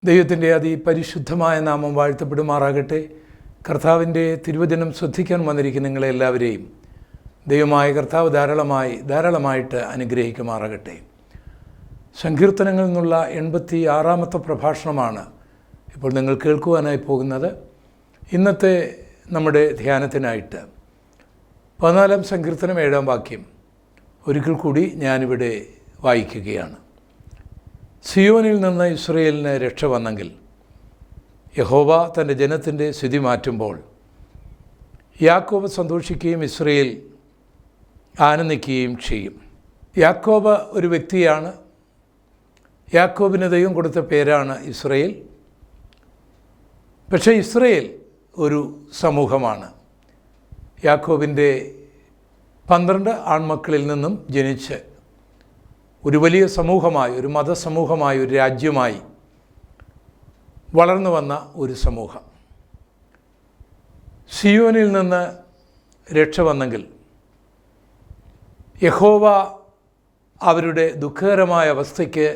ദൈവത്തിൻ്റെ അതിപരിശുദ്ധമായ നാമം വാഴ്ത്തപ്പെടുമാറാകട്ടെ. കർത്താവിൻ്റെ തിരുവചനം ശ്രദ്ധിക്കാൻ വന്നിരിക്കുന്ന നിങ്ങളെല്ലാവരെയും ദൈവമായ കർത്താവ് ധാരാളമായിട്ട് അനുഗ്രഹിക്കുമാറാകട്ടെ. സങ്കീർത്തനങ്ങളിൽ നിന്നുള്ള 86-ാമത്തെ പ്രഭാഷണമാണ് ഇപ്പോൾ നിങ്ങൾ കേൾക്കുവാനായി പോകുന്നത്. ഇന്നത്തെ നമ്മുടെ ധ്യാനത്തിനായിട്ട് 14-ാം സങ്കീർത്തനം 7-ാം വാക്യം ഒരിക്കൽ കൂടി ഞാനിവിടെ വായിക്കുകയാണ്. സിയോനിൽ നിന്ന് ഇസ്രായേലിന് രക്ഷ വന്നെങ്കിൽ യഹോവ തൻ്റെ ജനത്തിൻ്റെ സ്ഥിതി മാറ്റുമ്പോൾ യാക്കോബ് സന്തോഷിക്കുകയും ഇസ്രായേൽ ആനന്ദിക്കുകയും ചെയ്യും. യാക്കോബ് ഒരു വ്യക്തിയാണ്. യാക്കോബിന് ദൈവം കൊടുത്ത പേരാണ് ഇസ്രായേൽ. പക്ഷേ ഇസ്രായേൽ ഒരു സമൂഹമാണ്. യാക്കോബിൻ്റെ 12 ആൺമക്കളിൽ നിന്നും ജനിച്ച് ഒരു വലിയ സമൂഹമായി, ഒരു മതസമൂഹമായി, ഒരു രാജ്യമായി വളർന്നു വന്ന ഒരു സമൂഹം. സിയോനിൽ നിന്ന് രക്ഷ വന്നെങ്കിൽ യഹോവ അവരുടെ ദുഃഖകരമായ അവസ്ഥയ്ക്ക്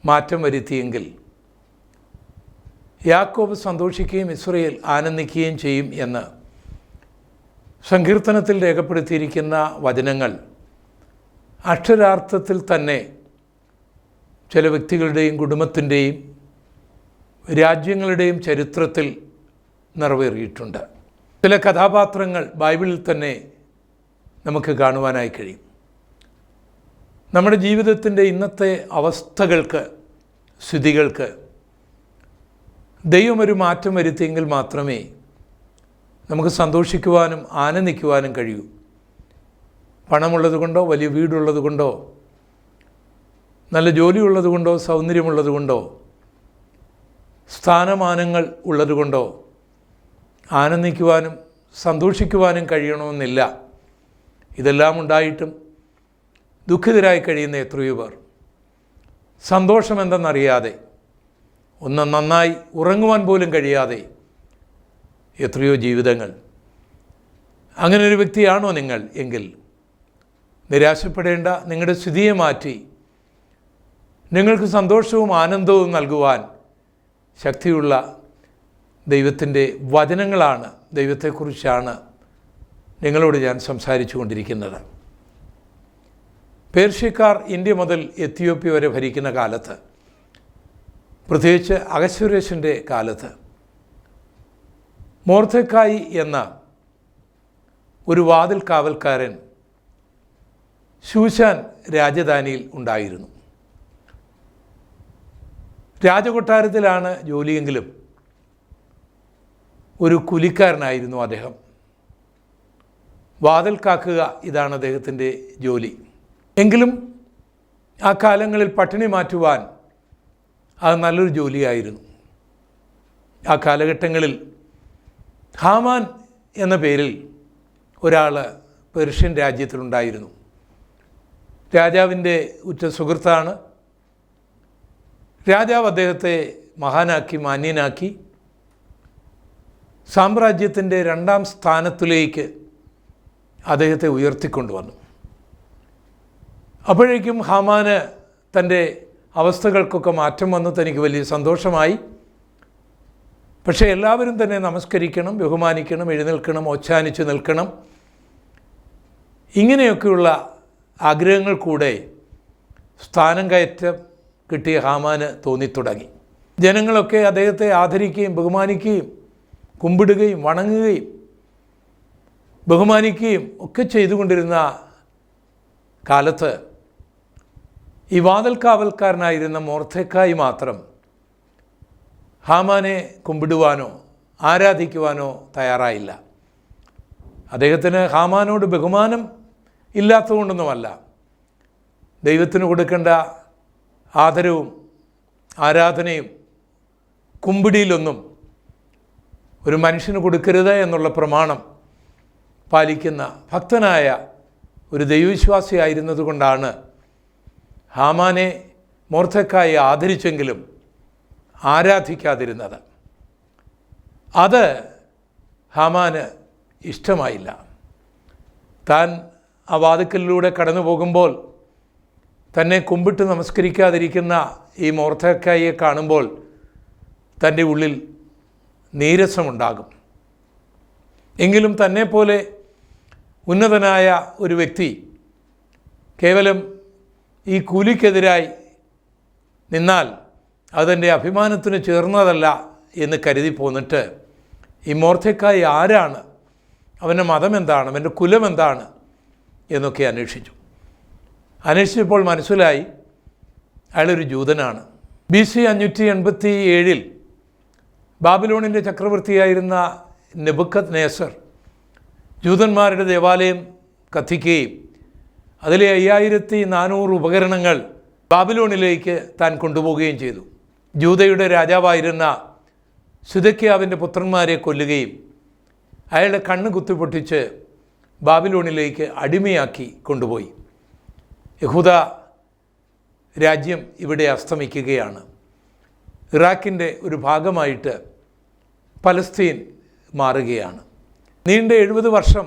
മാറ്റം വരുത്തിയെങ്കിൽ യാക്കോബ് സന്തോഷിക്കുകയും ഇസ്രായേൽ ആനന്ദിക്കുകയും ചെയ്യും എന്ന് സങ്കീർത്തനത്തിൽ രേഖപ്പെടുത്തിയിരിക്കുന്ന വചനങ്ങൾ അക്ഷരാർത്ഥത്തിൽ തന്നെ ചില വ്യക്തികളുടെയും കുടുംബത്തിൻ്റെയും രാജ്യങ്ങളുടെയും ചരിത്രത്തിൽ നിറവേറിയിട്ടുണ്ട്. ചില കഥാപാത്രങ്ങൾ ബൈബിളിൽ തന്നെ നമുക്ക് കാണുവാനായി കഴിയും. നമ്മുടെ ജീവിതത്തിൻ്റെ ഇന്നത്തെ അവസ്ഥകൾക്ക്, സ്ഥിതികൾക്ക് ദൈവം ഒരു മാറ്റം വരുത്തിയെങ്കിൽ മാത്രമേ നമുക്ക് സന്തോഷിക്കുവാനും ആനന്ദിക്കുവാനും കഴിയൂ. പണമുള്ളത് കൊണ്ടോ, വലിയ വീടുള്ളത് കൊണ്ടോ, നല്ല ജോലിയുള്ളത് കൊണ്ടോ, സൗന്ദര്യമുള്ളത് കൊണ്ടോ, സ്ഥാനമാനങ്ങൾ ഉള്ളതുകൊണ്ടോ ആനന്ദിക്കുവാനും സന്തോഷിക്കുവാനും കഴിയണമെന്നില്ല. ഇതെല്ലാം ഉണ്ടായിട്ടും ദുഃഖിതരായി കഴിയുന്ന എത്രയോ പേർ, സന്തോഷമെന്തെന്നറിയാതെ, ഒന്ന് നന്നായി ഉറങ്ങുവാൻ പോലും കഴിയാതെ എത്രയോ ജീവിതങ്ങൾ. അങ്ങനെ ഒരു വ്യക്തിയാണോ നിങ്ങൾ എങ്കിൽ നിരാശപ്പെടേണ്ട. നിങ്ങളുടെ സ്ഥിതിയെ മാറ്റി നിങ്ങൾക്ക് സന്തോഷവും ആനന്ദവും നൽകുവാൻ ശക്തിയുള്ള ദൈവത്തിൻ്റെ വചനങ്ങളാണ്, ദൈവത്തെക്കുറിച്ചാണ് നിങ്ങളോട് ഞാൻ സംസാരിച്ചു കൊണ്ടിരിക്കുന്നത്. പേർഷ്യക്കാർ ഇന്ത്യ മുതൽ എത്യോപ്യ വരെ ഭരിക്കുന്ന കാലത്ത്, പ്രത്യേകിച്ച് അഹശ്വേരോശിൻ്റെ കാലത്ത്, മൊർദെഖായി എന്ന ഒരു വാതിൽ കാവൽക്കാരൻ ശൂശാൻ രാജധാനിയിൽ ഉണ്ടായിരുന്നു. രാജകൊട്ടാരത്തിലാണ് ജോലിയെങ്കിലും ഒരു കൂലിക്കാരനായിരുന്നു അദ്ദേഹം. വാതിൽ കാക്കുക, ഇതാണ് അദ്ദേഹത്തിൻ്റെ ജോലി. എങ്കിലും ആ കാലങ്ങളിൽ പട്ടിണി മാറ്റുവാൻ അത് നല്ലൊരു ജോലിയായിരുന്നു. ആ കാലഘട്ടങ്ങളിൽ ഹാമാൻ എന്ന പേരിൽ ഒരാൾ പേർഷ്യൻ രാജ്യത്തിലുണ്ടായിരുന്നു. രാജാവിൻ്റെ ഉറ്റ സുഹൃത്താണ്. രാജാവ് അദ്ദേഹത്തെ മഹാനാക്കി, മാന്യനാക്കി സാമ്രാജ്യത്തിൻ്റെ 2ാം സ്ഥാനത്തിലേക്ക് അദ്ദേഹത്തെ ഉയർത്തിക്കൊണ്ടുവന്നു. അപ്പോഴേക്കും ഹാമാന് തൻ്റെ അവസ്ഥകൾക്കൊക്കെ മാറ്റം വന്നു. തനിക്ക് വലിയ സന്തോഷമായി. പക്ഷേ എല്ലാവരും തന്നെ നമസ്കരിക്കണം, ബഹുമാനിക്കണം, എഴുന്നേൽക്കണം, ഓച്ചാനിച്ച് നിൽക്കണം, ഇങ്ങനെയൊക്കെയുള്ള ആഗ്രഹങ്ങൾ കൂടെ സ്ഥാനം കയറ്റം കിട്ടിയ ഹാമാന് തോന്നിത്തുടങ്ങി. ജനങ്ങളൊക്കെ അദ്ദേഹത്തെ ആദരിക്കുകയും ബഹുമാനിക്കുകയും കുമ്പിടുകയും വണങ്ങുകയും ബഹുമാനിക്കുകയും ഒക്കെ ചെയ്തുകൊണ്ടിരുന്ന കാലത്ത് ഈ വാതിൽ കാവൽക്കാരനായിരുന്ന മൊർദെഖായി മാത്രം ഹാമാനെ കുമ്പിടുവാനോ ആരാധിക്കുവാനോ തയ്യാറായില്ല. അദ്ദേഹത്തിന് ഹാമാനോട് ബഹുമാനം ഇല്ലാത്തതുകൊണ്ടൊന്നുമല്ല, ദൈവത്തിന് കൊടുക്കേണ്ട ആദരവും ആരാധനയും കുമ്പിടിയിലൊന്നും ഒരു മനുഷ്യന് കൊടുക്കരുത് എന്നുള്ള പ്രമാണം പാലിക്കുന്ന ഭക്തനായ ഒരു ദൈവവിശ്വാസിയായിരുന്നത് കൊണ്ടാണ് ഹാമാനെ മൊർദെഖായി ആദരിച്ചെങ്കിലും ആരാധിക്കാതിരുന്നത്. അത് ഹാമാന് ഇഷ്ടമായില്ല. താൻ ആ വാതിക്കലിലൂടെ കടന്നു പോകുമ്പോൾ തന്നെ കുമ്പിട്ട് നമസ്കരിക്കാതിരിക്കുന്ന ഈ മൊർദെഖായിയെ കാണുമ്പോൾ തൻ്റെ ഉള്ളിൽ നീരസമുണ്ടാകും. എങ്കിലും തന്നെപ്പോലെ ഉന്നതനായ ഒരു വ്യക്തി കേവലം ഈ കൂലിക്കെതിരായി നിന്നാൽ അതെൻ്റെ അഭിമാനത്തിന് ചേർന്നതല്ല എന്ന് കരുതി പോന്നിട്ട് ഈ മൊർദെഖായി ആരാണ്, അവൻ്റെ മതം എന്താണ്, അവൻ്റെ കുലം എന്താണ് എന്നൊക്കെ അന്വേഷിച്ചപ്പോൾ മനസ്സിലായി അയാളൊരു ജൂതനാണ്. BC 587 ബാബിലോണിൻ്റെ ചക്രവർത്തിയായിരുന്ന നെബൂഖദ്നേസർ ജൂതന്മാരുടെ ദേവാലയം കത്തിക്കുകയും അതിലെ 5400 ഉപകരണങ്ങൾ ബാബിലോണിലേക്ക് താൻ കൊണ്ടുപോവുകയും ചെയ്തു. ജൂതയുടെ രാജാവായിരുന്ന സിദെക്കീയാവിൻ്റെ പുത്രന്മാരെ കൊല്ലുകയും അയാളുടെ കണ്ണ് കുത്തിപ്പൊട്ടിച്ച് ബാബിലോണിലേക്ക് അടിമയാക്കി കൊണ്ടുപോയി. യഹൂദ രാജ്യം ഇവിടെ അസ്തമിക്കുകയാണ്. ഇറാഖിൻ്റെ ഒരു ഭാഗമായിട്ട് പലസ്തീൻ മാറുകയാണ്. നീണ്ട 70 വർഷം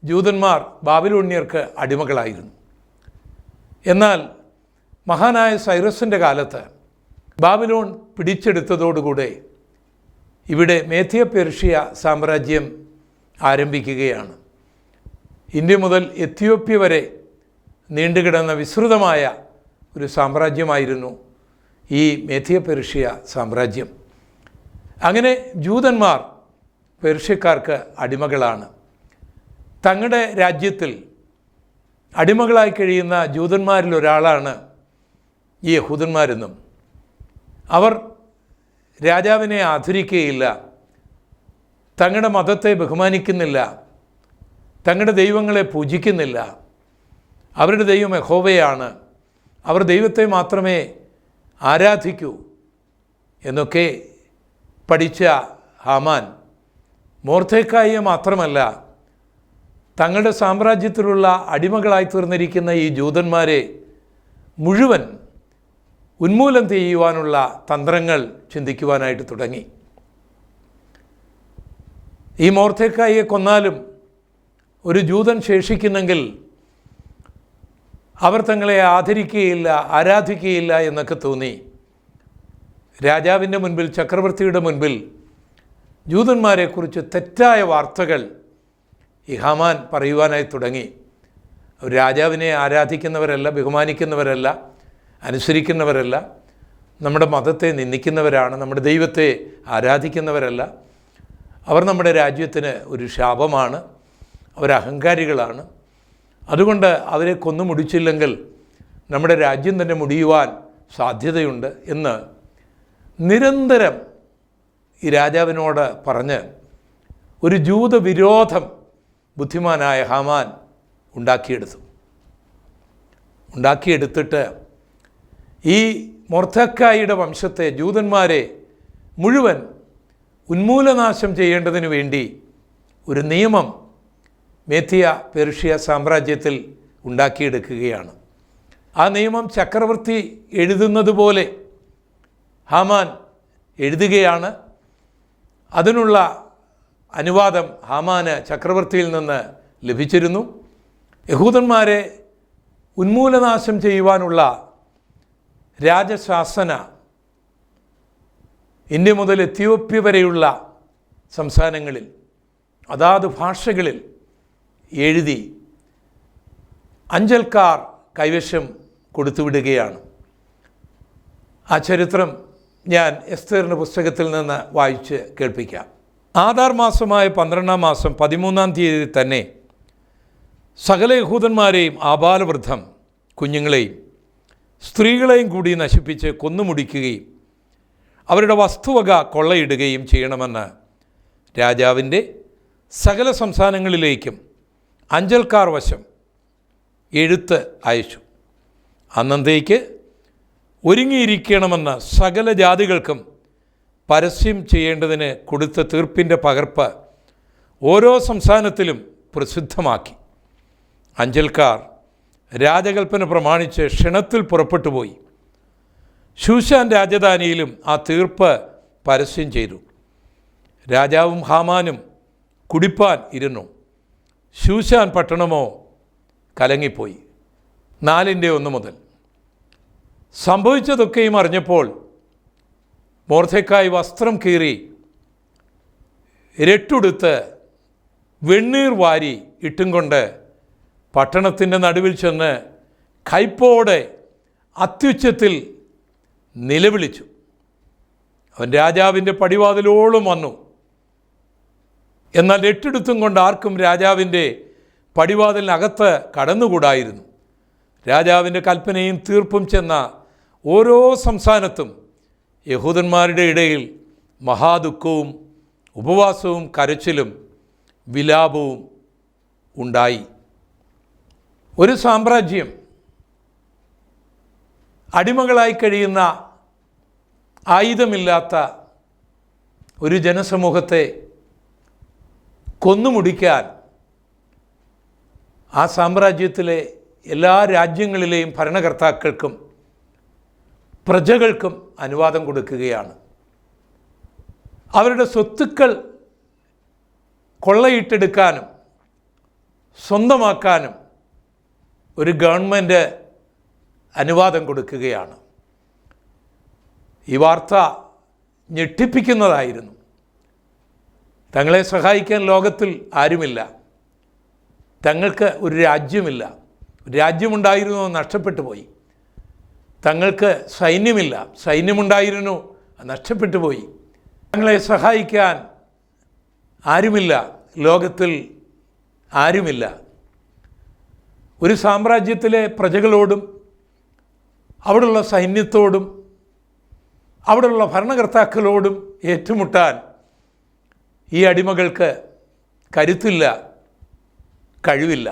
ജൂതന്മാർ ബാബിലോണിയർക്ക് അടിമകളായിരുന്നു. എന്നാൽ മഹാനായ സൈറസിൻ്റെ കാലത്ത് ബാബിലോൺ പിടിച്ചെടുത്തതോടുകൂടെ ഇവിടെ മേദ്യ പേർഷ്യ സാമ്രാജ്യം ആരംഭിക്കുകയാണ്. ഇന്ത്യ മുതൽ എത്യോപ്യ വരെ നീണ്ടുകിടന്ന വിസ്തൃതമായ ഒരു സാമ്രാജ്യമായിരുന്നു ഈ മേദ്യ പേർഷ്യ സാമ്രാജ്യം. അങ്ങനെ ജൂതന്മാർ പേർഷ്യക്കാർക്ക് അടിമകളാണ്. തങ്ങളുടെ രാജ്യത്തിൽ അടിമകളായി കഴിയുന്ന ജൂതന്മാരിൽ ഒരാളാണ് ഈ യഹൂദന്മാരെന്നും അവർ രാജാവിനെ ആദരിക്കുകയില്ല, തങ്ങളുടെ മതത്തെ ബഹുമാനിക്കുന്നില്ല, തങ്ങളുടെ ദൈവങ്ങളെ പൂജിക്കുന്നില്ല, അവരുടെ ദൈവം യഹോവയാണ്, അവർ ദൈവത്തെ മാത്രമേ ആരാധിക്കൂ എന്നൊക്കെ പഠിച്ച ഹാമാൻ മൊർദെഖായിയെ മാത്രമല്ല തങ്ങളുടെ സാമ്രാജ്യത്തിലുള്ള അടിമകളായി തീർന്നിരിക്കുന്ന ഈ ജൂതന്മാരെ മുഴുവൻ ഉന്മൂലനം ചെയ്യുവാനുള്ള തന്ത്രങ്ങൾ ചിന്തിക്കുവാനായിട്ട് തുടങ്ങി. ഈ മൊർദെഖായിയെ കൊന്നാലും ഒരു ജൂതൻ ശേഷിക്കുന്നെങ്കിൽ അവർ തങ്ങളെ ആദരിക്കുകയില്ല, ആരാധിക്കുകയില്ല എന്നൊക്കെ തോന്നി. രാജാവിൻ്റെ മുൻപിൽ, ചക്രവർത്തിയുടെ മുൻപിൽ ജൂതന്മാരെക്കുറിച്ച് തെറ്റായ വാർത്തകൾ ഈ ഹാമാൻ പറയുവാനായി തുടങ്ങി. രാജാവിനെ ആരാധിക്കുന്നവരല്ല, ബഹുമാനിക്കുന്നവരല്ല, അനുസരിക്കുന്നവരല്ല, നമ്മുടെ മതത്തെ നിന്ദിക്കുന്നവരാണ്, നമ്മുടെ ദൈവത്തെ ആരാധിക്കുന്നവരല്ല, അവർ നമ്മുടെ രാജ്യത്തിന് ഒരു ശാപമാണ്, അവർ അഹങ്കാരികളാണ്, അതുകൊണ്ട് അവരെ കൊന്നു മുടിച്ചില്ലെങ്കിൽ നമ്മുടെ രാജ്യം തന്നെ മുടിയുവാൻ സാധ്യതയുണ്ട് എന്ന് നിരന്തരം ഈ രാജാവിനോട് പറഞ്ഞ് ഒരു ജൂതവിരോധം ബുദ്ധിമാനായ ഹാമാൻ ഉണ്ടാക്കിയെടുത്തിട്ട് ഈ മൊർദെഖായിയുടെ വംശത്തെ, ജൂതന്മാരെ മുഴുവൻ ഉന്മൂലനാശം ചെയ്യേണ്ടതിന് വേണ്ടി ഒരു നിയമം മേദ്യ പേർഷ്യ സാമ്രാജ്യത്തിൽ ഉണ്ടാക്കിയെടുക്കുകയാണ്. ആ നിയമം ചക്രവർത്തി എഴുതുന്നത് പോലെ ഹാമാൻ എഴുതുകയാണ്. അതിനുള്ള അനുവാദം ഹാമാന് ചക്രവർത്തിയിൽ നിന്ന് ലഭിച്ചിരുന്നു. യഹൂദന്മാരെ ഉന്മൂലനാശം ചെയ്യുവാനുള്ള രാജശാസന ഇന്ത്യ മുതൽ എത്യോപ്യ വരെയുള്ള സംസ്ഥാനങ്ങളിൽ അതാത് ഭാഷകളിൽ എഴുതി അഞ്ചൽക്കാർ കൈവശം കൊടുത്തുവിടുകയാണ്. ആ ചരിത്രം ഞാൻ എസ്തേറിൻ്റെ പുസ്തകത്തിൽ നിന്ന് വായിച്ച് കേൾപ്പിക്കാം. ആദാർ മാസമായ 12-ാം മാസം 13-ാം തീയതി തന്നെ സകല യഹൂദന്മാരെയും ആബാലവൃദ്ധം കുഞ്ഞുങ്ങളെയും സ്ത്രീകളെയും കൂടി നശിപ്പിച്ച് കൊന്നുമുടിക്കുകയും അവരുടെ വസ്തുവക കൊള്ളയിടുകയും ചെയ്യണമെന്ന് രാജാവിൻ്റെ സകല സംസ്ഥാനങ്ങളിലേക്കും അഞ്ചൽക്കാർ വശം എഴുത്ത് അയച്ചു. അന്നത്തേക്ക് ഒരുങ്ങിയിരിക്കണമെന്ന് സകല ജാതികൾക്കും പരസ്യം ചെയ്യേണ്ടതിന് കൊടുത്ത തീർപ്പിൻ്റെ പകർപ്പ് ഓരോ സംസ്ഥാനത്തിലും പ്രസിദ്ധമാക്കി. അഞ്ചൽക്കാർ രാജകൽപ്പന പ്രമാണിച്ച് ക്ഷണത്തിൽ പുറപ്പെട്ടു പോയി. ശൂശാൻ രാജധാനിയിലും ആ തീർപ്പ് പരസ്യം ചെയ്തു. രാജാവും ഹാമാനും കുടിപ്പാൻ ഇരുന്നു. ശൂശാൻ പട്ടണമോ കലങ്ങിപ്പോയി. 4:1 മുതൽ സംഭവിച്ചതൊക്കെയും അറിഞ്ഞപ്പോൾ മൊർദെഖായി വസ്ത്രം കീറി രട്ടുടുത്ത് വെണ്ണീർ വാരി ഇട്ടും കൊണ്ട് പട്ടണത്തിൻ്റെ നടുവിൽ ചെന്ന് കൈപ്പോടെ അത്യുച്ചത്തിൽ നിലവിളിച്ചു. അവൻ രാജാവിൻ്റെ പടിവാതിലോളം വന്നു. എന്നാൽ രട്ടെടുത്തും കൊണ്ട് ആർക്കും രാജാവിൻ്റെ പടിവാതിലിനകത്ത് കടന്നുകൂടായിരുന്നു. രാജാവിൻ്റെ കൽപ്പനയും തീർപ്പും ചെന്ന ഓരോ സംസ്ഥാനത്തും യഹൂദന്മാരുടെ ഇടയിൽ മഹാദുഃഖവും ഉപവാസവും കരച്ചിലും വിലാപവും ഉണ്ടായി. ഒരു സാമ്രാജ്യം അടിമകളായി കഴിയുന്ന ആയുധമില്ലാത്ത ഒരു ജനസമൂഹത്തെ കൊന്നുമുടിക്കാൻ ആ സാമ്രാജ്യത്തിലെ എല്ലാ രാജ്യങ്ങളിലെയും ഭരണകർത്താക്കൾക്കും പ്രജകൾക്കും അനുവാദം കൊടുക്കുകയാണ്. അവരുടെ സ്വത്തുക്കൾ കൊള്ളയിട്ടെടുക്കാനും സ്വന്തമാക്കാനും ഒരു ഗവൺമെൻറ് അനുവാദം കൊടുക്കുകയാണ്. ഈ വാർത്ത ഞെട്ടിപ്പിക്കുന്നതായിരുന്നു. തങ്ങളെ സഹായിക്കാൻ ലോകത്തിൽ ആരുമില്ല, തങ്ങൾക്ക് ഒരു രാജ്യമില്ല, രാജ്യമുണ്ടായിരുന്നു നഷ്ടപ്പെട്ടു പോയി. തങ്ങൾക്ക് സൈന്യമില്ല, സൈന്യമുണ്ടായിരുന്നു നഷ്ടപ്പെട്ടു പോയി. തങ്ങളെ സഹായിക്കാൻ ആരുമില്ല, ലോകത്തിൽ ആരുമില്ല. ഒരു സാമ്രാജ്യത്തിലെ പ്രജകളോടും അവിടെയുള്ള സൈന്യത്തോടും അവിടെയുള്ള ഭരണകർത്താക്കളോടും ഏറ്റുമുട്ടാൻ ഈ അടിമകൾക്ക് കരുത്തില്ല, കഴിവില്ല.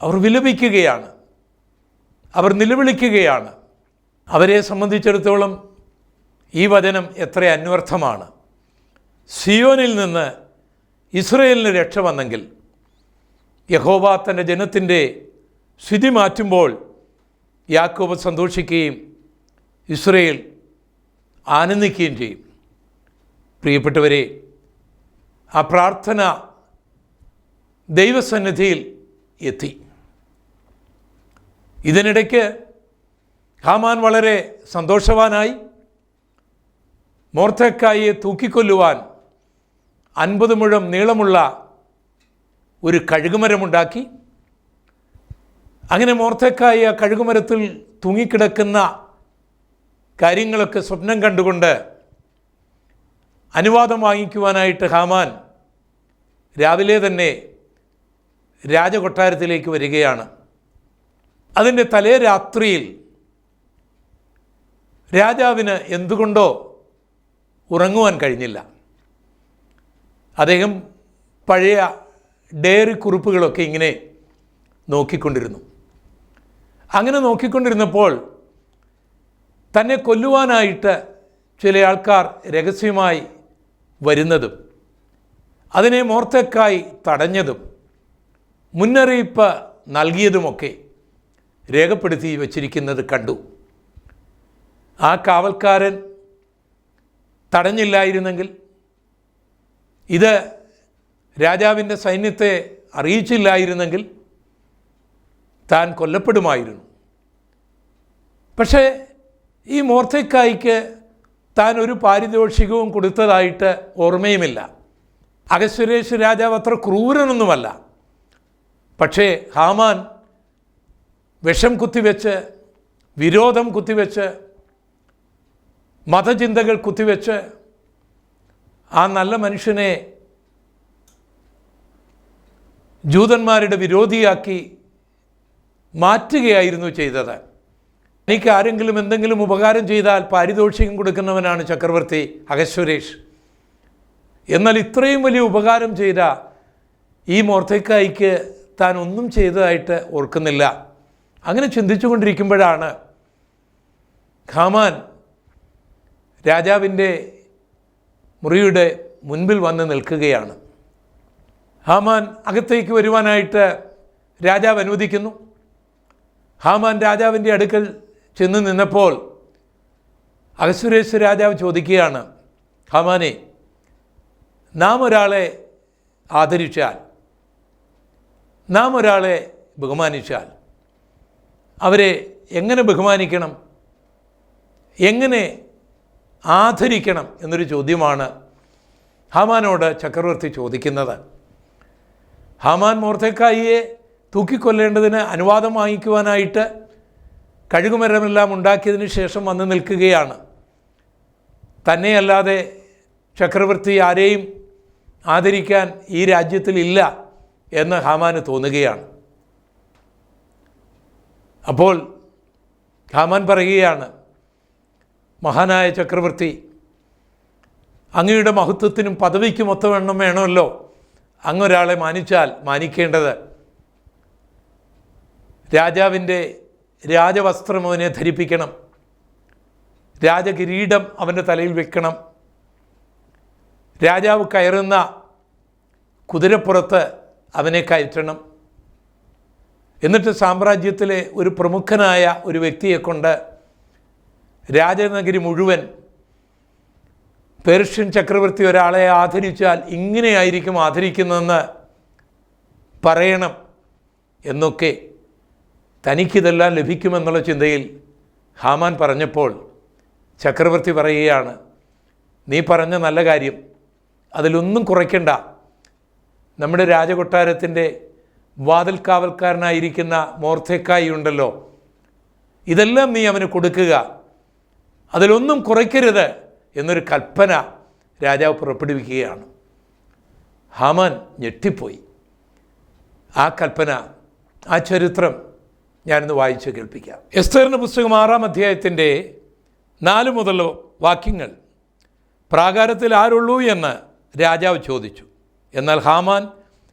അവർ വിലപിക്കുകയാണ്, അവർ നിലവിളിക്കുകയാണ്. അവരെ സംബന്ധിച്ചിടത്തോളം ഈ വചനം എത്ര അന്വർത്ഥമാണ്. സിയോനിൽ നിന്ന് ഇസ്രയേലിന് രക്ഷ വന്നെങ്കിൽ യഹോവ തൻ്റെ ജനത്തിൻ്റെ സ്ഥിതി മാറ്റുമ്പോൾ യാക്കോബ് സന്തോഷിക്കുകയും ഇസ്രയേൽ ആനന്ദിക്കുകയും ചെയ്യും. പ്രിയപ്പെട്ടവരെ, ആ പ്രാർത്ഥന ദൈവസന്നിധിയിൽ എത്തി. ഇതിനിടയ്ക്ക് ഹാമാൻ വളരെ സന്തോഷവാനായി. മൊർദെഖായിയെ തൂക്കിക്കൊല്ലുവാൻ 50 മുഴം നീളമുള്ള ഒരു കഴുകുമരമുണ്ടാക്കി. അങ്ങനെ മൊർദെഖായി ആ കഴുകുമരത്തിൽ തൂങ്ങിക്കിടക്കുന്ന കാര്യങ്ങളൊക്കെ സ്വപ്നം കണ്ടുകൊണ്ട് അനുവാദം വാങ്ങിക്കുവാനായിട്ട് ഹാമാൻ രാവിലെ തന്നെ രാജകൊട്ടാരത്തിലേക്ക് വരികയാണ്. അതിൻ്റെ തലേ രാത്രിയിൽ രാജാവിന് എന്തുകൊണ്ടോ ഉറങ്ങുവാൻ കഴിഞ്ഞില്ല. അദ്ദേഹം പഴയ ഡയറി കുറിപ്പുകളൊക്കെ ഇങ്ങനെ നോക്കിക്കൊണ്ടിരുന്നു. അങ്ങനെ നോക്കിക്കൊണ്ടിരുന്നപ്പോൾ തന്നെ കൊല്ലുവാനായിട്ട് ചില ആൾക്കാർ രഹസ്യമായി വരുന്നതും അതിനെ മൊർദെഖായി തടഞ്ഞതും മുന്നറിയിപ്പ് നൽകിയതുമൊക്കെ രേഖപ്പെടുത്തി വച്ചിരിക്കുന്നത് കണ്ടു. ആ കാവൽക്കാരൻ തടഞ്ഞില്ലായിരുന്നെങ്കിൽ, ഇത് രാജാവിൻ്റെ സൈന്യത്തെ അറിയിച്ചില്ലായിരുന്നെങ്കിൽ താൻ കൊല്ലപ്പെടുമായിരുന്നു. പക്ഷേ ഈ മൊർദെഖായിക്ക് താൻ ഒരു പാരിതോഷികവും കൊടുത്തതായിട്ട് ഓർമ്മയുമില്ല. അഹശ്വേരോശ് രാജാവ് അത്ര ക്രൂരനൊന്നുമല്ല. പക്ഷേ ഹാമാൻ വിഷം കുത്തിവെച്ച്, വിരോധം കുത്തിവെച്ച്, മതചിന്തകൾ കുത്തിവെച്ച് ആ നല്ല മനുഷ്യനെ ജൂതന്മാരുടെ വിരോധിയാക്കി മാറ്റുകയായിരുന്നു ചെയ്തത്. എനിക്ക് ആരെങ്കിലും എന്തെങ്കിലും ഉപകാരം ചെയ്താൽ പാരിതോഷികം കൊടുക്കുന്നവനാണ് ചക്രവർത്തി അഹശ്വേരോശ്. എന്നാൽ ഇത്രയും വലിയ ഉപകാരം ചെയ്ത ഈ മൊർദെഖായിക്ക് താൻ ഒന്നും ചെയ്തതായിട്ട് ഓർക്കുന്നില്ല. അങ്ങനെ ചിന്തിച്ചു കൊണ്ടിരിക്കുമ്പോഴാണ് ഹാമാൻ രാജാവിൻ്റെ മുറിയുടെ മുൻപിൽ വന്ന് നിൽക്കുകയാണ്. ഹാമാൻ അകത്തേക്ക് വരുവാനായിട്ട് രാജാവ് അനുവദിക്കുന്നു. ഹാമാൻ രാജാവിൻ്റെ അടുക്കൽ ചെന്ന് നിന്നപ്പോൾ അഹശ്വേരോശ് രാജാവ് ചോദിക്കുകയാണ്, ഹാമാനെ, നാം ഒരാളെ ആദരിച്ചാൽ, നാം ഒരാളെ ബഹുമാനിച്ചാൽ അവരെ എങ്ങനെ ബഹുമാനിക്കണം, എങ്ങനെ ആദരിക്കണം എന്നൊരു ചോദ്യമാണ് ഹാമാനോട് ചക്രവർത്തി ചോദിക്കുന്നത്. ഹാമാൻ മൊർദെഖായിയെ തൂക്കിക്കൊല്ലേണ്ടതിന് അനുവാദം വാങ്ങിക്കുവാനായിട്ട് കഴുകുമരമെല്ലാം ഉണ്ടാക്കിയതിന് ശേഷം വന്ന് നിൽക്കുകയാണ്. തന്നെയല്ലാതെ ചക്രവർത്തി ആരെയും ആദരിക്കാൻ ഈ രാജ്യത്തിൽ ഇല്ല എന്ന് ഹാമാന് തോന്നുകയാണ്. അപ്പോൾ ഹാമാൻ പറയുകയാണ്, മഹാനായ ചക്രവർത്തി, അങ്ങയുടെ മഹത്വത്തിനും പദവിക്കും ഒത്തവണ്ണം വേണമല്ലോ അങ്ങൊരാളെ മാനിച്ചാൽ മാനിക്കേണ്ടത്. രാജാവിൻ്റെ രാജവസ്ത്രം അവനെ ധരിപ്പിക്കണം, രാജകിരീടം അവൻ്റെ തലയിൽ വെക്കണം, രാജാവ് കയറുന്ന കുതിരപ്പുറത്ത് അവനെ കയറ്റണം. എന്നിട്ട് സാമ്രാജ്യത്തിലെ ഒരു പ്രമുഖനായ ഒരു വ്യക്തിയെ കൊണ്ട് രാജനഗരി മുഴുവൻ പേർഷ്യൻ ചക്രവർത്തി ഒരാളെ ആദരിച്ചാൽ ഇങ്ങനെയായിരിക്കും ആദരിക്കുന്നതെന്ന് പറയണം എന്നൊക്കെ തനിക്കിതെല്ലാം ലഭിക്കുമെന്നുള്ള ചിന്തയിൽ ഹാമാൻ പറഞ്ഞപ്പോൾ ചക്രവർത്തി പറയുകയാണ്, നീ പറഞ്ഞ നല്ല കാര്യം, അതിലൊന്നും കുറയ്ക്കണ്ട. നമ്മുടെ രാജകൊട്ടാരത്തിൻ്റെ വാതിൽക്കാവൽക്കാരനായിരിക്കുന്ന മൊർദെഖായി ഉണ്ടല്ലോ, ഇതെല്ലാം നീ അവന് കൊടുക്കുക, അതിലൊന്നും കുറയ്ക്കരുത് എന്നൊരു കൽപ്പന രാജാവ് പുറപ്പെടുവിക്കുകയാണ്. ഹാമാൻ ഞെട്ടിപ്പോയി. ആ കൽപ്പന, ആ ചരിത്രം ഞാനിന്ന് വായിച്ച് കേൾപ്പിക്കാം. എസ്തേറിൻ്റെ പുസ്തകം 6-ാം അധ്യായത്തിൻ്റെ 4 മുതൽ വാക്യങ്ങൾ. പ്രാകാരത്തിൽ ആരുള്ളൂ എന്ന് രാജാവ് ചോദിച്ചു. എന്നാൽ ഹാമാൻ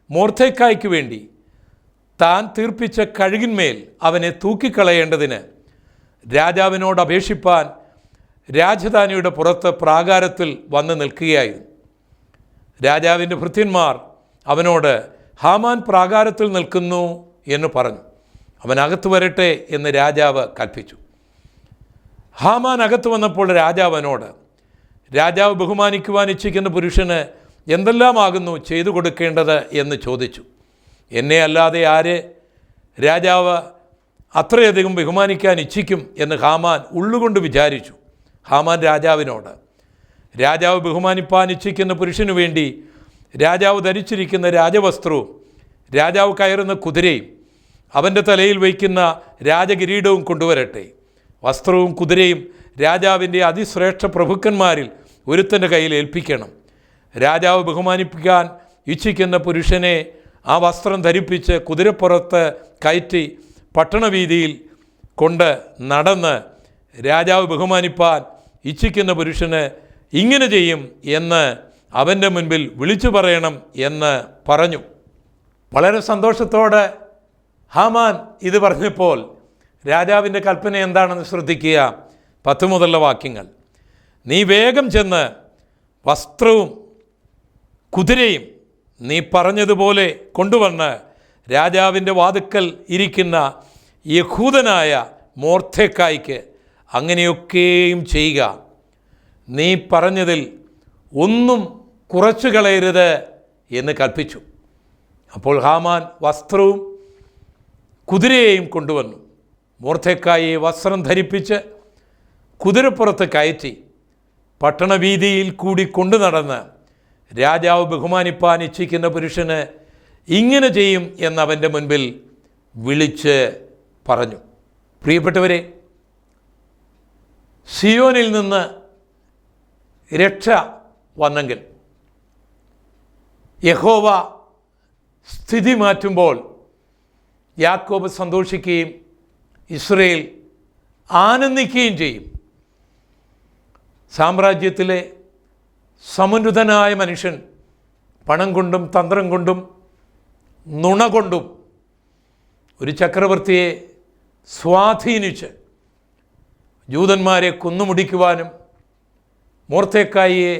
മൊർദെഖായിക്ക് വേണ്ടി താൻ തീർപ്പിച്ച കഴുകിന്മേൽ അവനെ തൂക്കിക്കളയേണ്ടതിന് രാജാവിനോട് അപേക്ഷിപ്പാൻ രാജധാനിയുടെ പുറത്ത് പ്രാകാരത്തിൽ വന്ന് നിൽക്കുകയായിരുന്നു. രാജാവിൻ്റെ ഭൃത്യന്മാർ അവനോട്, ഹാമാൻ പ്രാകാരത്തിൽ നിൽക്കുന്നു എന്ന് പറഞ്ഞു. അവൻ അകത്ത് വരട്ടെ എന്ന് രാജാവ് കൽപ്പിച്ചു. ഹാമാൻ അകത്ത് വന്നപ്പോൾ രാജാവ് അവനോട്, രാജാവ് ബഹുമാനിക്കുവാൻ ഇച്ഛിക്കുന്ന പുരുഷന് എന്തെല്ലാമാകുന്നു ചെയ്തു കൊടുക്കേണ്ടത് എന്ന് ചോദിച്ചു. എന്നെ അല്ലാതെ ആര് രാജാവ് അത്രയധികം ബഹുമാനിക്കാൻ ഇച്ഛിക്കും എന്ന് ഹാമാൻ ഉള്ളുകൊണ്ട് വിചാരിച്ചു. ഹാമാൻ രാജാവിനോട്, രാജാവ് ബഹുമാനിപ്പാൻ ഇച്ഛിക്കുന്ന പുരുഷനു വേണ്ടി രാജാവ് ധരിച്ചിരിക്കുന്ന രാജവസ്ത്രവും രാജാവ് കയറുന്ന കുതിരയും അവൻ്റെ തലയിൽ വയ്ക്കുന്ന രാജകിരീടവും കൊണ്ടുവരട്ടെ. വസ്ത്രവും കുതിരയും രാജാവിൻ്റെ അതിശ്രേഷ്ഠ പ്രഭുക്കന്മാരിൽ ഒരുത്തൻ്റെ കയ്യിൽ ഏൽപ്പിക്കണം. രാജാവ് ബഹുമാനിപ്പിക്കാൻ ഇച്ഛിക്കുന്ന പുരുഷനെ ആ വസ്ത്രം ധരിപ്പിച്ച് കുതിരപ്പുറത്ത് കയറ്റി പട്ടണവീതിയിൽ കൊണ്ട് നടന്ന് രാജാവ് ബഹുമാനിപ്പാൻ ഇച്ഛിക്കുന്ന പുരുഷന് ഇങ്ങനെ ചെയ്യും എന്ന് അവൻ്റെ മുൻപിൽ വിളിച്ചു പറയണം എന്ന് പറഞ്ഞു. വളരെ സന്തോഷത്തോടെ ഹാമാൻ ഇത് പറഞ്ഞപ്പോൾ രാജാവിൻ്റെ കൽപ്പന എന്താണെന്ന് ശ്രദ്ധിക്കുക. 10 മുതലുള്ള വാക്യങ്ങൾ. നീ വേഗം ചെന്ന് വസ്ത്രവും കുതിരയും നീ പറഞ്ഞതുപോലെ കൊണ്ടുവന്ന് രാജാവിൻ്റെ വാതുക്കൽ ഇരിക്കുന്ന യഹൂദനായ മൊർദെഖായിക്ക് അങ്ങനെയൊക്കെയും ചെയ്യുക. നീ പറഞ്ഞതിൽ ഒന്നും കുറച്ചു കളയരുത് എന്ന് കൽപ്പിച്ചു. അപ്പോൾ ഹാമാൻ വസ്ത്രവും കുതിരയെയും കൊണ്ടുവന്നു. മൊർദെഖായിയെ വസ്ത്രം ധരിപ്പിച്ച് കുതിരപ്പുറത്ത് കയറ്റി പട്ടണവീതിയിൽ കൂടി കൊണ്ടു നടന്ന് രാജാവ് ബഹുമാനിപ്പാൻ ഇച്ഛിക്കുന്ന പുരുഷന് ഇങ്ങനെ ചെയ്യും എന്നവൻ്റെ മുൻപിൽ വിളിച്ച് പറഞ്ഞു. പ്രിയപ്പെട്ടവരെ, സിയോനിൽ നിന്ന് രക്ഷ വന്നെങ്കിൽ യഹോവ സ്ഥിതി മാറ്റുമ്പോൾ യാക്കോബ് സന്തോഷിക്കുകയും ഇസ്രയേൽ ആനന്ദിക്കുകയും ചെയ്യും. സാമ്രാജ്യത്തിലെ സമുന്നതനായ മനുഷ്യൻ പണം കൊണ്ടും തന്ത്രം കൊണ്ടും നുണ കൊണ്ടും ഒരു ചക്രവർത്തിയെ സ്വാധീനിച്ച് ജൂതന്മാരെ കൊന്നുമുടിക്കുവാനും മൊർദെഖായിയെ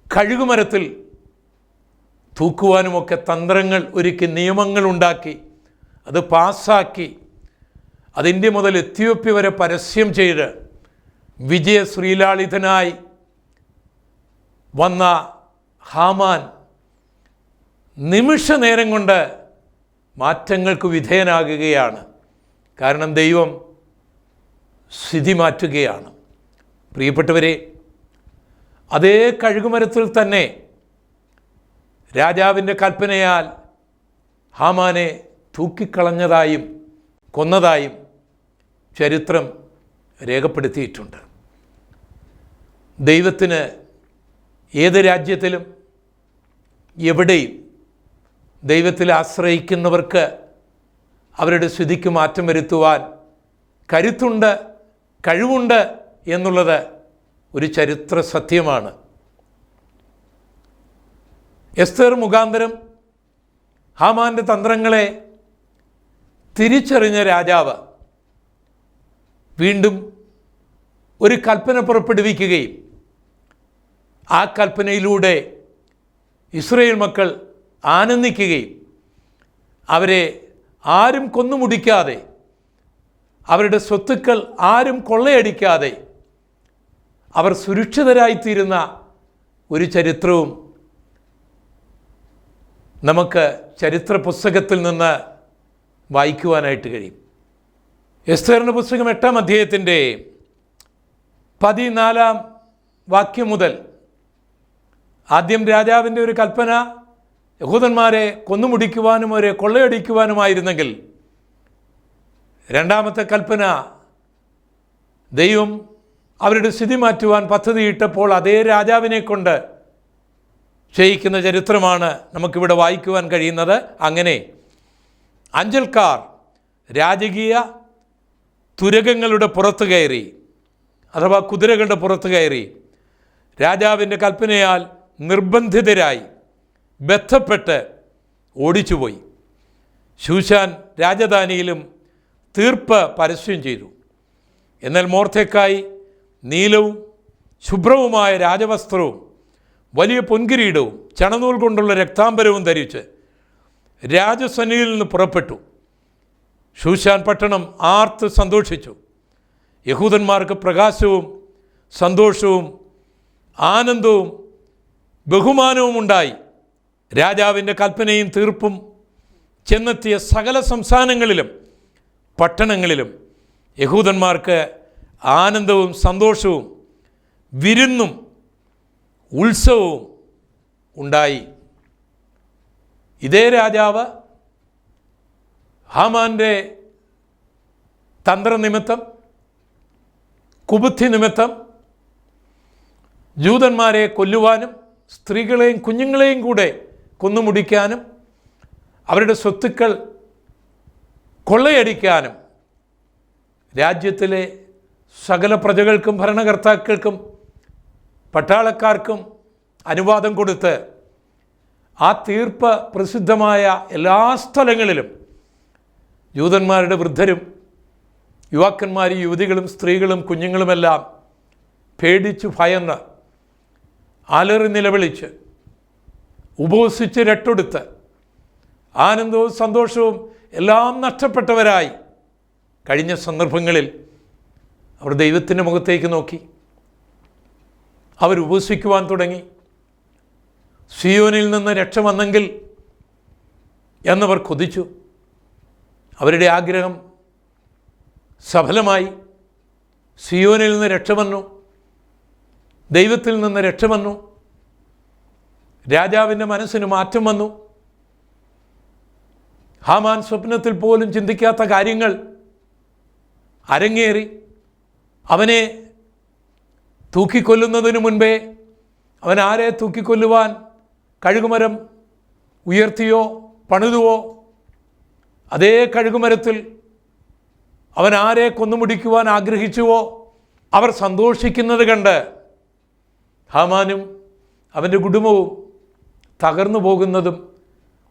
കഴുകുമരത്തിൽ തൂക്കുവാനുമൊക്കെ തന്ത്രങ്ങൾ ഒരുക്കി നിയമങ്ങളുണ്ടാക്കി അത് പാസ്സാക്കി അത് ഇന്ത്യ മുതൽ എത്യോപ്യ വരെ പരസ്യം ചെയ്ത് വിജയശ്രീലാളിതനായി വന്ന ഹാമാൻ നിമിഷ നേരം കൊണ്ട് മാറ്റങ്ങൾക്ക് വിധേയനാകുകയാണ്. കാരണം ദൈവം സ്ഥിതി മാറ്റുകയാണ്. പ്രിയപ്പെട്ടവരെ, അതേ കഴുകുമരത്തിൽ തന്നെ രാജാവിൻ്റെ കൽപ്പനയാൽ ഹാമാനെ തൂക്കിക്കളഞ്ഞതായും കൊന്നതായും ചരിത്രം രേഖപ്പെടുത്തിയിട്ടുണ്ട്. ദൈവത്തിന് ഏത് രാജ്യത്തിലും എവിടെയും ദൈവത്തിൽ ആശ്രയിക്കുന്നവർക്ക് അവരുടെ സ്ഥിതിക്ക് മാറ്റം വരുത്തുവാൻ കരുത്തുണ്ട്, കഴിവുണ്ട് എന്നുള്ളത് ഒരു ചരിത്ര സത്യമാണ്. എസ്തേർ മുഖാന്തരം ഹാമാൻ്റെ തന്ത്രങ്ങളെ തിരിച്ചറിഞ്ഞ രാജാവ് വീണ്ടും ഒരു കൽപ്പന പുറപ്പെടുവിക്കുകയും ആ കൽപ്പനയിലൂടെ ഇസ്രായേൽ മക്കൾ ആനന്ദിക്കുകയും അവരെ ആരും കൊന്നുമുടിക്കാതെ, അവരുടെ സ്വത്തുക്കൾ ആരും കൊള്ളയടിക്കാതെ അവർ സുരക്ഷിതരായിത്തീരുന്ന ഒരു ചരിത്രവും നമുക്ക് ചരിത്ര പുസ്തകത്തിൽ നിന്ന് വായിക്കുവാനായിട്ട് കഴിയും. എസ്തേറിൻ്റെ പുസ്തകം 8-ാം അധ്യായത്തിൻ്റെ 14-ാം വാക്യം മുതൽ ആദ്യം രാജാവിൻ്റെ ഒരു കൽപ്പന യഹൂദന്മാരെ കൊന്നുമുടിക്കുവാനും അവരെ കൊള്ളയടിക്കുവാനുമായിരുന്നെങ്കിൽ, രണ്ടാമത്തെ കൽപ്പന ദൈവം അവരുടെ സ്ഥിതി മാറ്റുവാൻ പദ്ധതിയിട്ടപ്പോൾ അതേ രാജാവിനെ കൊണ്ട് ചെയ്യിക്കുന്ന ചരിത്രമാണ് നമുക്കിവിടെ വായിക്കുവാൻ കഴിയുന്നത്. അങ്ങനെ അഞ്ചൽക്കാർ രാജകീയ തുരകങ്ങളുടെ പുറത്ത് കയറി, അഥവാ കുതിരകളുടെ പുറത്ത് കയറി രാജാവിൻ്റെ കൽപ്പനയാൽ നിർബന്ധിതരായി ബന്ധപ്പെട്ട് ഓടിച്ചുപോയി. ശൂശാൻ രാജധാനിയിലും തീർപ്പ് പരസ്യം ചെയ്തു. എന്നാൽ മൊർദെഖായി നീലവും ശുഭ്രവുമായ രാജവസ്ത്രവും വലിയ പൊൻകിരീടവും ചണനൂൽ കൊണ്ടുള്ള രക്താംബരവും ധരിച്ച് രാജസന്നിധിയിൽ നിന്ന് പുറപ്പെട്ടു. ശൂശാൻ പട്ടണം ആർത്ത് സന്തോഷിച്ചു. യഹൂദന്മാർക്ക് പ്രകാശവും സന്തോഷവും ആനന്ദവും ബഹുമാനവും ഉണ്ടായി. രാജാവിൻ്റെ കൽപ്പനയും തീർപ്പും ചെന്നെത്തിയ സകല സംസ്ഥാനങ്ങളിലും പട്ടണങ്ങളിലും യഹൂദന്മാർക്ക് ആനന്ദവും സന്തോഷവും വിരുന്നും ഉത്സവവും ഉണ്ടായി. ഇതേ രാജാവ് ഹാമാൻ്റെ തന്ത്രനിമിത്തം, കുബുദ്ധി നിമിത്തം ജൂതന്മാരെ കൊല്ലുവാനും സ്ത്രീകളെയും കുഞ്ഞുങ്ങളെയും കൂടെ കൊന്നുമുടിക്കാനും അവരുടെ സ്വത്തുക്കൾ കൊള്ളയടിക്കാനും രാജ്യത്തിലെ സകല പ്രജകൾക്കും ഭരണകർത്താക്കൾക്കും പട്ടാളക്കാർക്കും അനുവാദം കൊടുത്ത് ആ തീർപ്പ് പ്രസിദ്ധമായ എല്ലാ സ്ഥലങ്ങളിലും ജൂതന്മാരുടെ വൃദ്ധരും യുവാക്കന്മാരും യുവതികളും സ്ത്രീകളും കുഞ്ഞുങ്ങളുമെല്ലാം പേടിച്ചു ഭയന്ന് അലറി നിലവിളിച്ച് ഉപവസിച്ച് രട്ടെടുത്ത് ആനന്ദവും സന്തോഷവും എല്ലാം നഷ്ടപ്പെട്ടവരായി കഴിഞ്ഞ സന്ദർഭങ്ങളിൽ അവർ ദൈവത്തിൻ്റെ മുഖത്തേക്ക് നോക്കി. അവർ ഉപവസിക്കുവാൻ തുടങ്ങി. സിയോനിൽ നിന്ന് രക്ഷ വന്നെങ്കിൽ എന്നവർ കൊതിച്ചു. അവരുടെ ആഗ്രഹം സഫലമായി. സിയോനിൽ നിന്ന് രക്ഷ വന്നു, ദൈവത്തിൽ നിന്ന് രക്ഷ വന്നു. രാജാവിൻ്റെ മനസ്സിന് മാറ്റം വന്നു. ഹാമാൻ സ്വപ്നത്തിൽ പോലും ചിന്തിക്കാത്ത കാര്യങ്ങൾ അരങ്ങേറി. അവനെ തൂക്കിക്കൊല്ലുന്നതിന് മുൻപേ അവൻ ആരെ തൂക്കിക്കൊല്ലുവാൻ കഴുകുമരം ഉയർത്തിയോ പണിതുവോ അതേ കഴുകുമരത്തിൽ അവൻ ആരെ കൊന്നുമുടിക്കുവാൻ ആഗ്രഹിച്ചുവോ അവർ സന്തോഷിക്കുന്നത് കണ്ട് ഹാമാനും അവൻ്റെ കുടുംബവും തകർന്നു പോകുന്നതും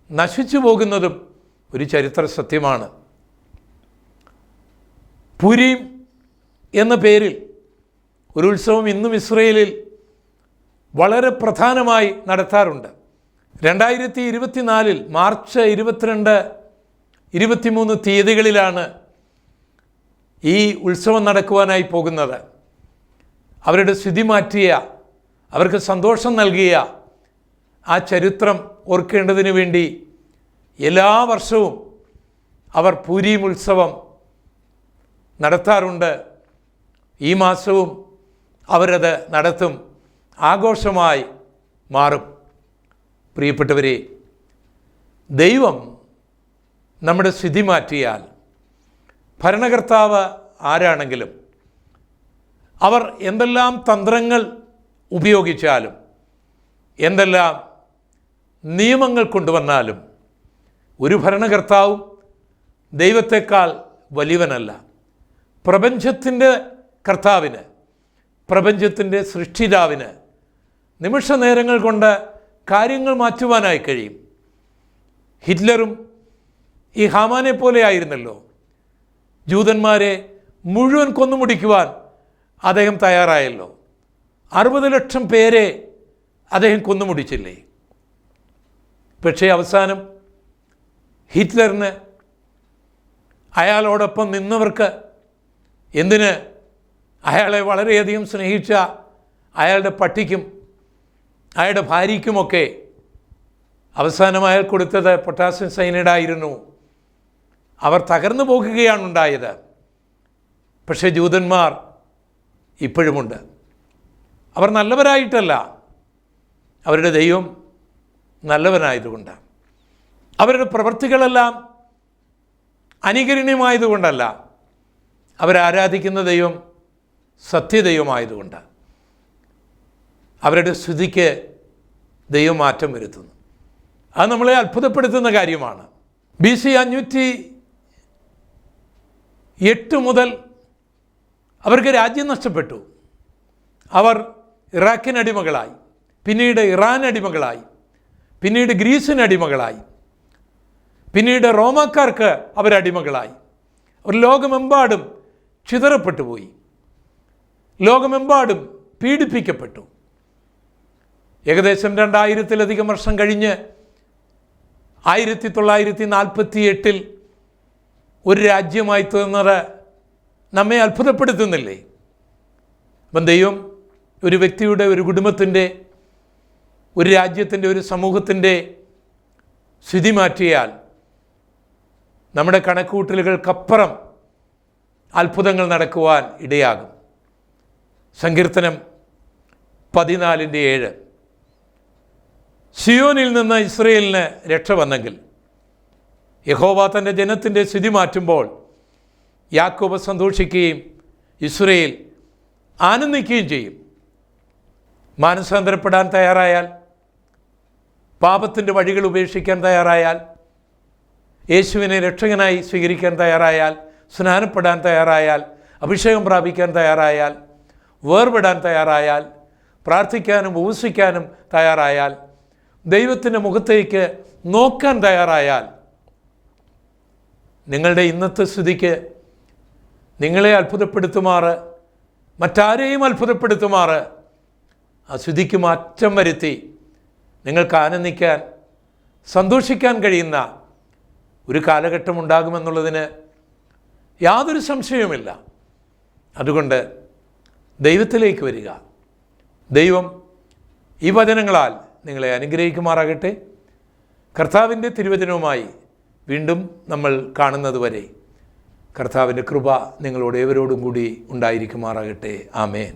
നശിച്ചു പോകുന്നതും ഒരു ചരിത്ര സത്യമാണ്. പുരീം എന്ന പേരിൽ ഒരു ഉത്സവം ഇന്നും ഇസ്രയേലിൽ വളരെ പ്രധാനമായി നടത്താറുണ്ട്. 2024 മാർച്ച് 22, 23 തീയതികളിലാണ് ഈ ഉത്സവം നടക്കുവാനായി പോകുന്നത്. അവരുടെ സ്ഥിതി മാറ്റിയ, അവർക്ക് സന്തോഷം നൽകിയ ആ ചരിത്രം ഓർക്കേണ്ടതിന് വേണ്ടി എല്ലാ വർഷവും അവർ പുരീം ഉത്സവം നടത്താറുണ്ട്. ഈ മാസവും അവരത് നടത്തും. ആഘോഷമായി മാറും. പ്രിയപ്പെട്ടവരെ, ദൈവം നമ്മുടെ സ്ഥിതി മാറ്റിയാൽ, ഭരണകർത്താവ് ആരാണെങ്കിലും അവർ എന്തെല്ലാം തന്ത്രങ്ങൾ ഉപയോഗിച്ചാലും, എന്തെല്ലാം നിയമങ്ങൾ കൊണ്ടുവന്നാലും, ഒരു ഭരണകർത്താവും ദൈവത്തെക്കാൾ വലിയവനല്ല. പ്രപഞ്ചത്തിൻ്റെ കർത്താവിന്, പ്രപഞ്ചത്തിൻ്റെ സൃഷ്ടിതാവിന് നിമിഷ നേരങ്ങൾ കൊണ്ട് കാര്യങ്ങൾ മാറ്റുവാനായി കഴിയും. ഹിറ്റ്ലറും ഈ ഹാമാനെ പോലെ ആയിരുന്നല്ലോ. ജൂതന്മാരെ മുഴുവൻ കൊന്നുമുടിക്കുവാൻ അദ്ദേഹം തയ്യാറായല്ലോ. 60 ലക്ഷം പേരെ അദ്ദേഹം കൊന്നുമുടിച്ചില്ലേ? പക്ഷേ അവസാനം ഹിറ്റ്ലറിന് അയാളോടൊപ്പം നിന്നവർക്ക്, എന്തിന് അയാളെ വളരെയധികം സ്നേഹിച്ച അയാളുടെ പട്ടിക്കും അയാളുടെ ഭാര്യയ്ക്കുമൊക്കെ അവസാനം അയാൾ കൊടുത്തത് പൊട്ടാസ്യം സയനൈഡായിരുന്നു. അവർ തകർന്നു പോകുകയാണ് ഉണ്ടായത്. പക്ഷേ ജൂതന്മാർ ഇപ്പോഴുമുണ്ട്. അവർ നല്ലവരായിട്ടല്ല, അവരുടെ ദൈവം നല്ലവനായതുകൊണ്ട്. അവരുടെ പ്രവൃത്തികളെല്ലാം അനുകരണീയമായതുകൊണ്ടല്ല, അവരാരാധിക്കുന്ന ദൈവം സത്യദൈവമായതുകൊണ്ട്. അവരുടെ സ്തുതിക്ക് ദൈവം മാറ്റം വരുത്തുന്നു. അത് നമ്മളെ അത്ഭുതപ്പെടുത്തുന്ന കാര്യമാണ്. BC 508 മുതൽ അവർക്ക് രാജ്യം നഷ്ടപ്പെട്ടു. അവർ ഇറാഖിന് അടിമകളായി, പിന്നീട് ഇറാൻ അടിമകളായി, പിന്നീട് ഗ്രീസിന് അടിമകളായി, പിന്നീട് റോമാക്കാർക്ക് അവരടിമകളായി. അവർ ലോകമെമ്പാടും ചിതറപ്പെട്ടു പോയി, ലോകമെമ്പാടും പീഡിപ്പിക്കപ്പെട്ടു. ഏകദേശം 2000-ലധികം വർഷം കഴിഞ്ഞ് 1948 ഒരു രാജ്യമായി തീർന്നത് നമ്മെ അത്ഭുതപ്പെടുത്തുന്നില്ലേ? അപ്പം ദൈവം ഒരു വ്യക്തിയുടെ, ഒരു കുടുംബത്തിൻ്റെ, ഒരു രാജ്യത്തിൻ്റെ, ഒരു സമൂഹത്തിൻ്റെ സ്ഥിതി മാറ്റിയാൽ നമ്മുടെ കണക്കുകൂട്ടലുകൾക്കപ്പുറം അത്ഭുതങ്ങൾ നടക്കുവാൻ ഇടയാകും. സങ്കീർത്തനം 14:7 സിയോനിൽ നിന്ന് ഇസ്രയേലിന് രക്ഷ വന്നെങ്കിൽ, യഹോവ തൻ്റെ ജനത്തിൻ്റെ സ്ഥിതി മാറ്റുമ്പോൾ യാക്കോബ് സന്തോഷിക്കുകയും ഇസ്രയേൽ ആനന്ദിക്കുകയും ചെയ്യും. മാനസാന്തരപ്പെടാൻ തയ്യാറായാൽ, പാപത്തിൻ്റെ വഴികൾ ഉപേക്ഷിക്കാൻ തയ്യാറായാൽ, യേശുവിനെ രക്ഷകനായി സ്വീകരിക്കാൻ തയ്യാറായാൽ, സ്നാനപ്പെടാൻ തയ്യാറായാൽ, അഭിഷേകം പ്രാപിക്കാൻ തയ്യാറായാൽ, വേർപെടാൻ തയ്യാറായാൽ, പ്രാർത്ഥിക്കാനും ഉപവസിക്കാനും തയ്യാറായാൽ, ദൈവത്തിൻ്റെ മുഖത്തേക്ക് നോക്കാൻ തയ്യാറായാൽ, നിങ്ങളുടെ ഇന്നത്തെ സ്ഥിതിക്ക് നിങ്ങളെ അത്ഭുതപ്പെടുത്തുമാറ്, മറ്റാരെയും അത്ഭുതപ്പെടുത്തുമാറ് ആ സ്ഥിതിക്ക് മാറ്റം വരുത്തി നിങ്ങൾക്ക് ആനന്ദിക്കാൻ, സന്തോഷിക്കാൻ കഴിയുന്ന ഒരു കാലഘട്ടം ഉണ്ടാകുമെന്നുള്ളതിന് യാതൊരു സംശയവുമില്ല. അതുകൊണ്ട് ദൈവത്തിലേക്ക് വരിക. ദൈവം ഈ വചനങ്ങളാൽ നിങ്ങളെ അനുഗ്രഹിക്കുമാറാകട്ടെ. കർത്താവിൻ്റെ തിരുവചനവുമായി വീണ്ടും നമ്മൾ കാണുന്നതുവരെ കർത്താവിൻ്റെ കൃപ നിങ്ങളോട് ഏവരോടും കൂടി ഉണ്ടായിരിക്കുമാറാകട്ടെ. ആമേൻ.